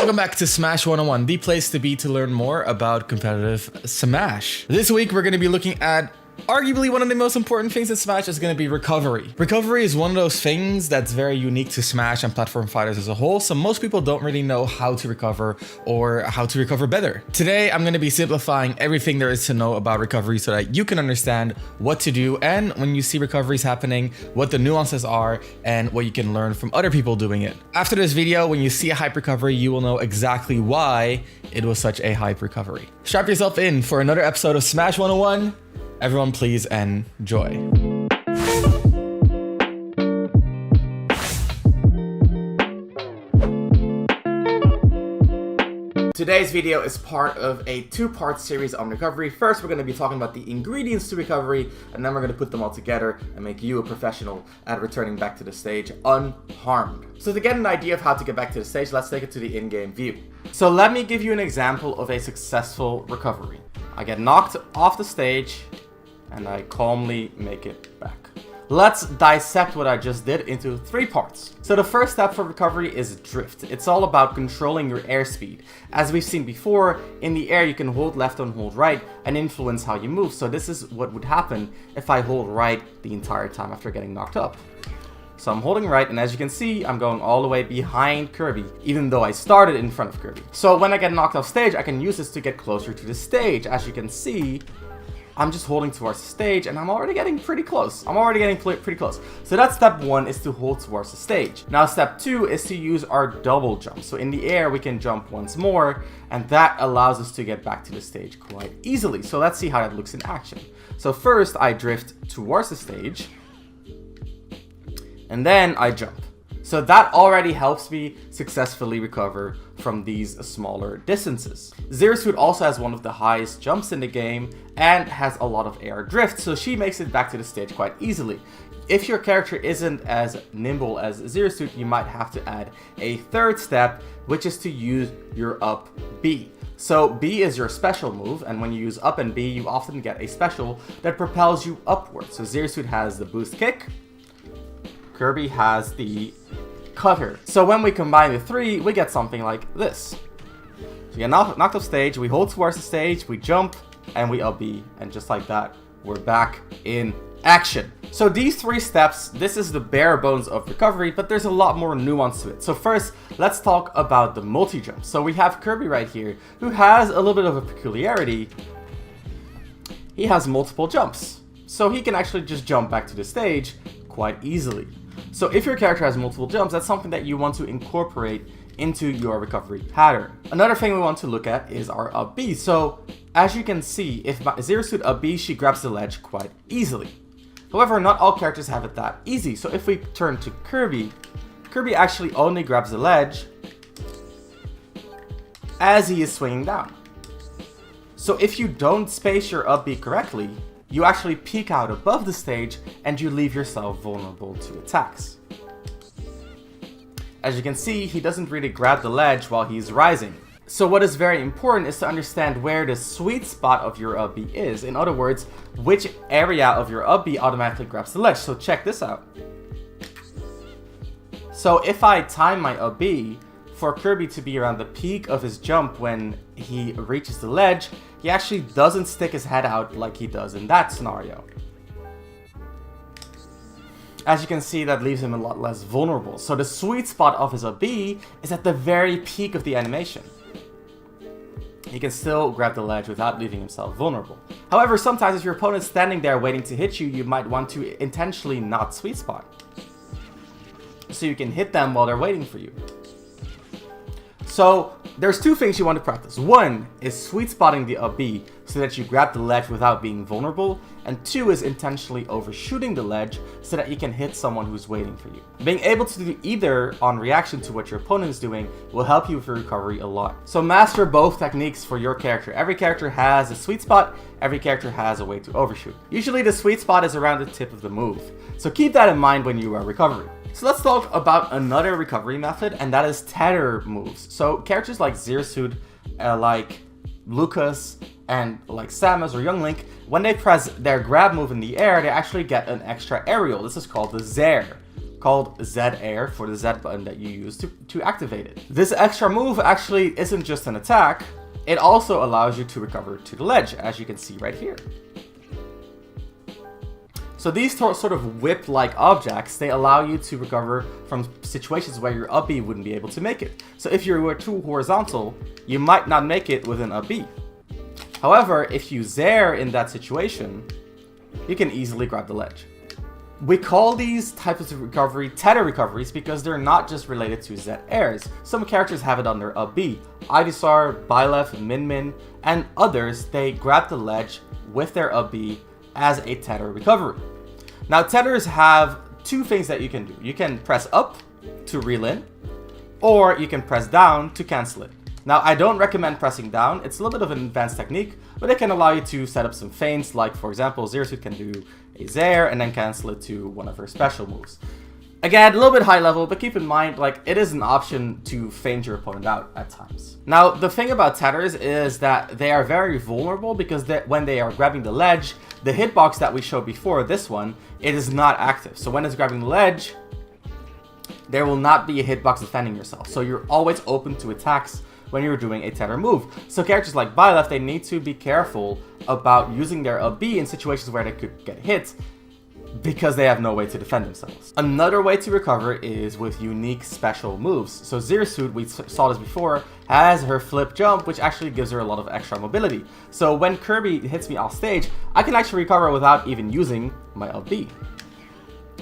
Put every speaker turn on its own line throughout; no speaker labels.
Welcome back to Smash 101, the place to be to learn more about competitive Smash. This week we're going to be looking at arguably one of the most important things in Smash is going to be recovery. Recovery is one of those things that's very unique to Smash and platform fighters as a whole, so most people don't really know how to recover or how to recover better. Today, I'm going to be simplifying everything there is to know about recovery so that you can understand what to do and when you see recoveries happening, what the nuances are and what you can learn from other people doing it. After this video, when you see a hype recovery, you will know exactly why it was such a hype recovery. Strap yourself in for another episode of Smash 101. Everyone please enjoy. Today's video is part of a two-part series on recovery. First, we're going to be talking about the ingredients to recovery, and then we're going to put them all together and make you a professional at returning back to the stage unharmed. So to get an idea of how to get back to the stage, let's take it to the in-game view. So let me give you an example of a successful recovery. I get knocked off the stage, and I calmly make it back. Let's dissect what I just did into three parts. So the first step for recovery is drift. It's all about controlling your airspeed. As we've seen before, in the air you can hold left and hold right and influence how you move. So this is what would happen if I hold right the entire time after getting knocked up. So I'm holding right, and as you can see, I'm going all the way behind Kirby, even though I started in front of Kirby. So when I get knocked off stage, I can use this to get closer to the stage. As you can see, I'm just holding towards the stage, and I'm already getting pretty close. Pretty close. So that's step one, is to hold towards the stage. Now step two is to use our double jump. So in the air, we can jump once more, and that allows us to get back to the stage quite easily. So let's see how that looks in action. So first, I drift towards the stage, and then I jump. So that already helps me successfully recover from these smaller distances. Zero Suit also has one of the highest jumps in the game and has a lot of air drift, so she makes it back to the stage quite easily. If your character isn't as nimble as Zero Suit, you might have to add a third step, which is to use your up B. So B is your special move, and when you use up and B, you often get a special that propels you upward. So Zero Suit has the boost kick, Kirby has the cutter. So when we combine the three, we get something like this. So we get knocked off stage, we hold towards the stage, we jump, and we up B, and just like that, we're back in action. So these three steps, this is the bare bones of recovery, but there's a lot more nuance to it. So first, let's talk about the multi-jump. So we have Kirby right here, who has a little bit of a peculiarity. He has multiple jumps, so he can actually just jump back to the stage quite easily. So if your character has multiple jumps, that's something that you want to incorporate into your recovery pattern. Another thing we want to look at is our up B. So as you can see, if Zero Suit up B, she grabs the ledge quite easily. However, not all characters have it that easy. So if we turn to Kirby, Kirby actually only grabs the ledge as he is swinging down. So if you don't space your up B correctly, you actually peek out above the stage and you leave yourself vulnerable to attacks. As you can see, he doesn't really grab the ledge while he's rising. So what is very important is to understand where the sweet spot of your up B is. In other words, which area of your up B automatically grabs the ledge. So check this out. So if I time my up B for Kirby to be around the peak of his jump when he reaches the ledge, he actually doesn't stick his head out like he does in that scenario. As you can see, that leaves him a lot less vulnerable. So the sweet spot of his up B is at the very peak of the animation. He can still grab the ledge without leaving himself vulnerable. However, sometimes if your opponent's standing there waiting to hit you, you might want to intentionally not sweet spot, so you can hit them while they're waiting for you. So there's two things you want to practice. One is sweet spotting the up B so that you grab the ledge without being vulnerable, and two is intentionally overshooting the ledge so that you can hit someone who's waiting for you. Being able to do either on reaction to what your opponent is doing will help you with your recovery a lot. So master both techniques for your character. Every character has a sweet spot, every character has a way to overshoot. Usually the sweet spot is around the tip of the move, so keep that in mind when you are recovering. So let's talk about another recovery method, and that is tether moves. So characters like Zero Suit, like Lucas, and like Samus or Young Link, when they press their grab move in the air, they actually get an extra aerial. This is called the Zair. called Z Air for the Z button that you use to activate it. This extra move actually isn't just an attack, it also allows you to recover to the ledge, as you can see right here. So these sort of whip-like objects, they allow you to recover from situations where your up B wouldn't be able to make it. So if you were too horizontal, you might not make it with an up B. However, if you zair in that situation, you can easily grab the ledge. We call these types of recovery tether recoveries because they're not just related to Z airs. Some characters have it on their up B. Ivysaur, Byleth, Min Min, and others, they grab the ledge with their up B as a tether recovery. Now tethers have two things that you can do. You can press up to reel in, or you can press down to cancel it. Now I don't recommend pressing down, it's a little bit of an advanced technique, but it can allow you to set up some feints, like for example Zerasuit can do a zair and then cancel it to one of her special moves. Again, a little bit high level, but keep in mind, like, it is an option to feint your opponent out at times. Now, the thing about tethers is that they are very vulnerable because when they are grabbing the ledge, the hitbox that we showed before, this one, it is not active. So when it's grabbing the ledge, there will not be a hitbox defending yourself. So you're always open to attacks when you're doing a tether move. So characters like Byleth, they need to be careful about using their up B in situations where they could get hit, because they have no way to defend themselves. Another way to recover is with unique special moves. So Zerasuit, we saw this before, has her flip jump, which actually gives her a lot of extra mobility. So when Kirby hits me off stage, I can actually recover without even using my up B.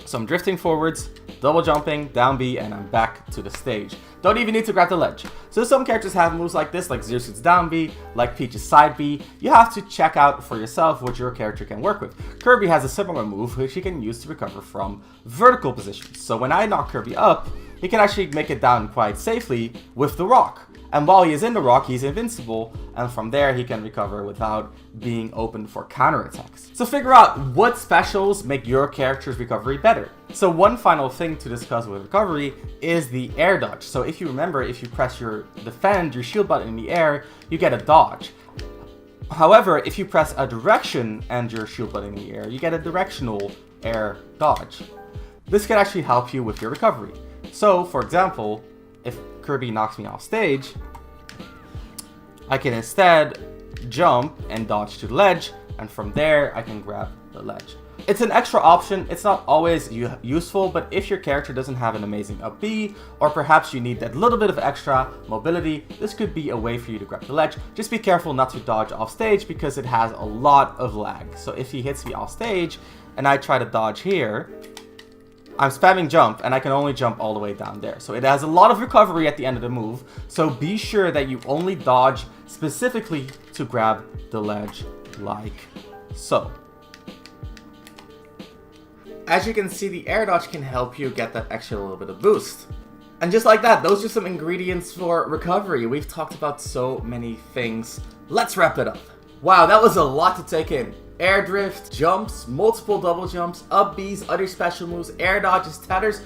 So I'm drifting forwards, double jumping, down B, and I'm back to the stage. Don't even need to grab the ledge. So some characters have moves like this, like Zerasuit's down B, like Peach's side B. You have to check out for yourself what your character can work with. Kirby has a similar move which he can use to recover from vertical positions. So when I knock Kirby up, he can actually make it down quite safely with the rock. And while he is in the rock, he's invincible, and from there he can recover without being open for counterattacks. So figure out what specials make your character's recovery better. So one final thing to discuss with recovery is the air dodge. So if you remember, if you press your defend, your shield button in the air, you get a dodge. However, if you press a direction and your shield button in the air, you get a directional air dodge. This can actually help you with your recovery. So for example, if Kirby knocks me off stage, I can instead jump and dodge to the ledge, and from there I can grab the ledge. It's an extra option, it's not always useful, but if your character doesn't have an amazing up B, or perhaps you need that little bit of extra mobility, this could be a way for you to grab the ledge. Just be careful not to dodge off stage because it has a lot of lag. So if he hits me off stage and I try to dodge here, I'm spamming jump, and I can only jump all the way down there. So it has a lot of recovery at the end of the move, so be sure that you only dodge specifically to grab the ledge, like so. As you can see, the air dodge can help you get that extra little bit of boost. And just like that, those are some ingredients for recovery. We've talked about so many things. Let's wrap it up. Wow, that was a lot to take in. Air drift, jumps, multiple double jumps, up Bs, other special moves, air dodges, tethers.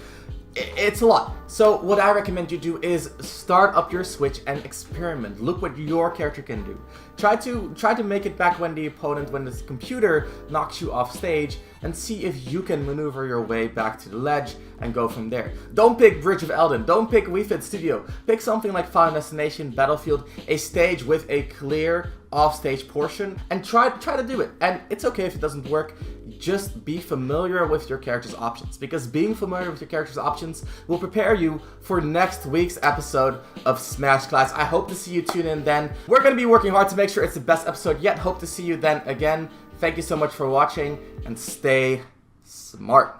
It's a lot. So what I recommend you do is start up your Switch and experiment. Look what your character can do. Try to make it back when the computer knocks you off stage, and see if you can maneuver your way back to the ledge and go from there. Don't pick Bridge of Eldin. Don't pick Wii Fit Studio. Pick something like Final Destination, Battlefield, a stage with a clear off-stage portion, and try to do it. And it's okay if it doesn't work. Just be familiar with your character's options, because being familiar with your character's options will prepare you for next week's episode of Smash Class. I hope to see you tune in then. We're going to be working hard to make sure it's the best episode yet. Hope to see you then again. Thank you so much for watching, and stay smart.